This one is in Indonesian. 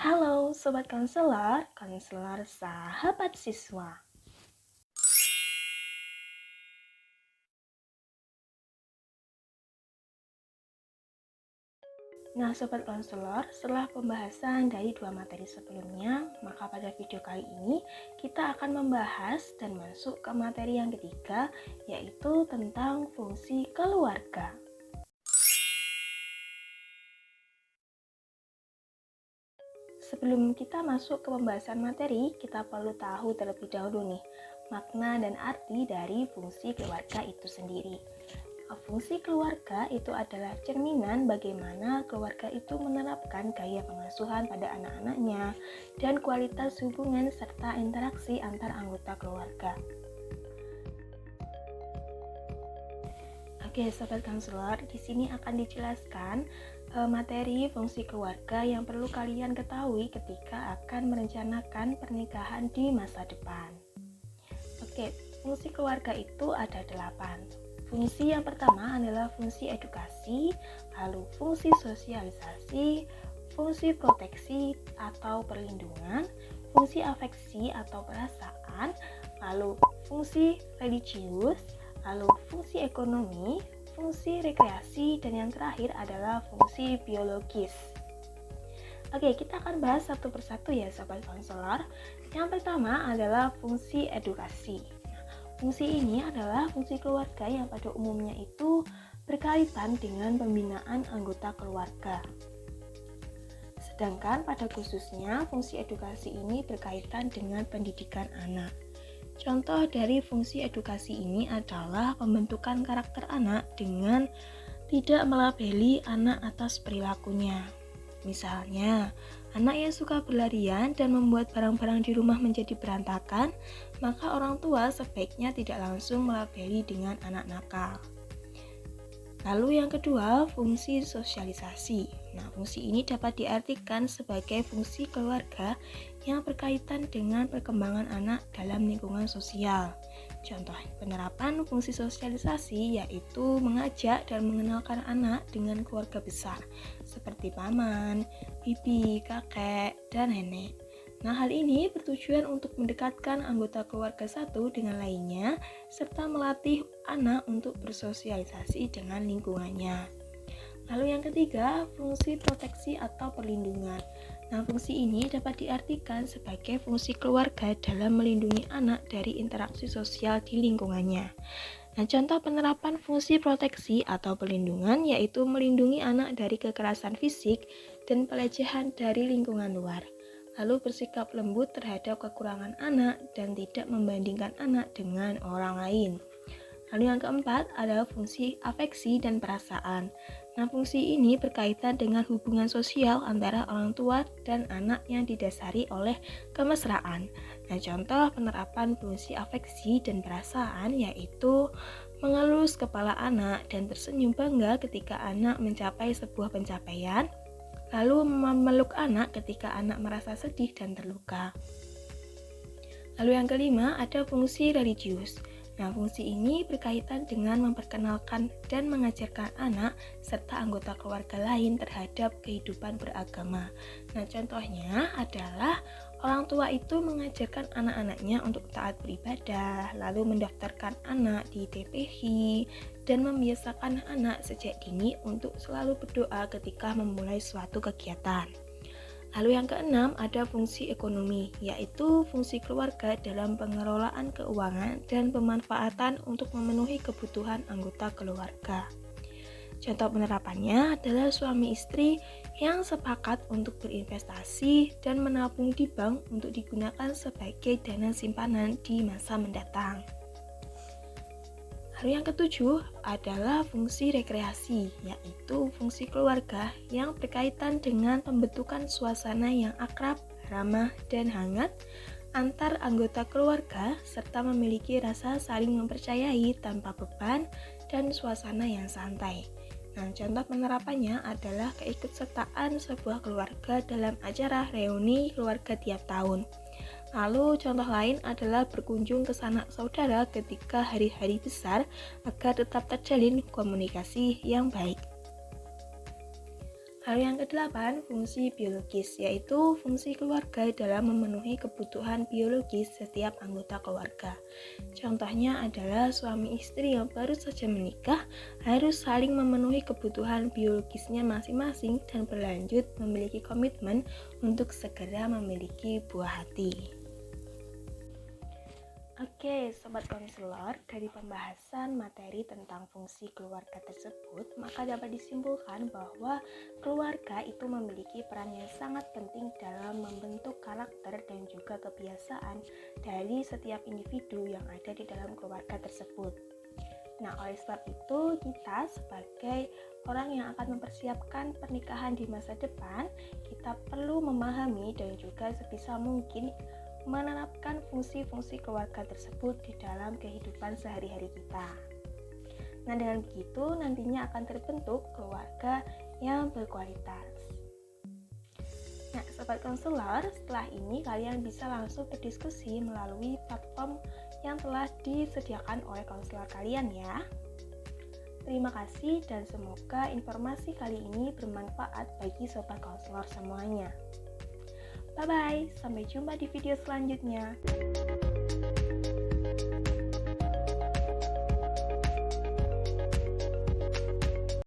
Halo Sobat Konselor, Konselor Sahabat Siswa. Nah Sobat Konselor, setelah pembahasan dari dua materi sebelumnya, maka pada video kali ini kita akan membahas dan masuk ke materi yang ketiga, yaitu tentang fungsi keluarga. Sebelum kita masuk ke pembahasan materi, kita perlu tahu terlebih dahulu nih, makna dan arti dari fungsi keluarga itu sendiri. Fungsi keluarga itu adalah cerminan bagaimana keluarga itu menerapkan gaya pengasuhan pada anak-anaknya dan kualitas hubungan serta interaksi antar anggota keluarga. Oke, Sobat Konselor, di sini akan dijelaskan materi fungsi keluarga yang perlu kalian ketahui ketika akan merencanakan pernikahan di masa depan. Oke, fungsi keluarga itu ada 8. Fungsi yang pertama adalah fungsi edukasi, lalu fungsi sosialisasi, fungsi proteksi atau perlindungan, fungsi afeksi atau perasaan, lalu fungsi religius, lalu fungsi ekonomi, fungsi rekreasi, dan yang terakhir adalah fungsi biologis. Oke, kita akan bahas satu persatu ya Sobat Konselor. Yang pertama adalah fungsi edukasi. Fungsi ini adalah fungsi keluarga yang pada umumnya itu berkaitan dengan pembinaan anggota keluarga. Sedangkan pada khususnya fungsi edukasi ini berkaitan dengan pendidikan anak. Contoh dari fungsi edukasi ini adalah pembentukan karakter anak dengan tidak melabeli anak atas perilakunya. Misalnya, anak yang suka berlarian dan membuat barang-barang di rumah menjadi berantakan, maka orang tua sebaiknya tidak langsung melabeli dengan anak nakal. Lalu yang kedua, fungsi sosialisasi. Nah, fungsi ini dapat diartikan sebagai fungsi keluarga yang berkaitan dengan perkembangan anak dalam lingkungan sosial. Contoh penerapan fungsi sosialisasi yaitu mengajak dan mengenalkan anak dengan keluarga besar, seperti paman, bibi, kakek, dan nenek. Nah, hal ini bertujuan untuk mendekatkan anggota keluarga satu dengan lainnya, serta melatih anak untuk bersosialisasi dengan lingkungannya. Lalu yang ketiga, fungsi proteksi atau perlindungan. Nah, fungsi ini dapat diartikan sebagai fungsi keluarga dalam melindungi anak dari interaksi sosial di lingkungannya. Nah, contoh penerapan fungsi proteksi atau perlindungan yaitu melindungi anak dari kekerasan fisik dan pelecehan dari lingkungan luar. Lalu bersikap lembut terhadap kekurangan anak dan tidak membandingkan anak dengan orang lain. Lalu yang keempat adalah fungsi afeksi dan perasaan. Nah, fungsi ini berkaitan dengan hubungan sosial antara orang tua dan anak yang didasari oleh kemesraan. Nah, contoh penerapan fungsi afeksi dan perasaan yaitu mengelus kepala anak dan tersenyum bangga ketika anak mencapai sebuah pencapaian, lalu memeluk anak ketika anak merasa sedih dan terluka. Lalu yang kelima ada fungsi religius. Nah, fungsi ini berkaitan dengan memperkenalkan dan mengajarkan anak serta anggota keluarga lain terhadap kehidupan beragama. Nah, contohnya adalah orang tua itu mengajarkan anak-anaknya untuk taat beribadah, lalu mendaftarkan anak di TPH, dan membiasakan anak sejak dini untuk selalu berdoa ketika memulai suatu kegiatan. Lalu yang keenam ada fungsi ekonomi, yaitu fungsi keluarga dalam pengelolaan keuangan dan pemanfaatan untuk memenuhi kebutuhan anggota keluarga. Contoh penerapannya adalah suami istri yang sepakat untuk berinvestasi dan menabung di bank untuk digunakan sebagai dana simpanan di masa mendatang. Lalu yang ketujuh adalah fungsi rekreasi, yaitu fungsi keluarga yang berkaitan dengan pembentukan suasana yang akrab, ramah, dan hangat antar anggota keluarga, serta memiliki rasa saling mempercayai tanpa beban dan suasana yang santai. Nah, contoh penerapannya adalah keikutsertaan sebuah keluarga dalam acara reuni keluarga tiap tahun. Lalu contoh lain adalah berkunjung ke sanak saudara ketika hari-hari besar agar tetap terjalin komunikasi yang baik. Lalu yang kedelapan, fungsi biologis, yaitu fungsi keluarga dalam memenuhi kebutuhan biologis setiap anggota keluarga. Contohnya adalah suami istri yang baru saja menikah harus saling memenuhi kebutuhan biologisnya masing-masing dan berlanjut memiliki komitmen untuk segera memiliki buah hati. Oke, Sobat Konselor, dari pembahasan materi tentang fungsi keluarga tersebut, maka dapat disimpulkan bahwa keluarga itu memiliki peran yang sangat penting dalam membentuk karakter dan juga kebiasaan dari setiap individu yang ada di dalam keluarga tersebut. Nah, oleh sebab itu, kita sebagai orang yang akan mempersiapkan pernikahan di masa depan, kita perlu memahami dan juga sebisa mungkin menerapkan fungsi-fungsi keluarga tersebut di dalam kehidupan sehari-hari kita. Nah, dengan begitu nantinya akan terbentuk keluarga yang berkualitas. Nah, Sobat Konselor, setelah ini kalian bisa langsung berdiskusi melalui platform yang telah disediakan oleh konselor kalian ya. Terima kasih dan semoga informasi kali ini bermanfaat bagi Sobat Konselor semuanya. Bye-bye, sampai jumpa di video selanjutnya.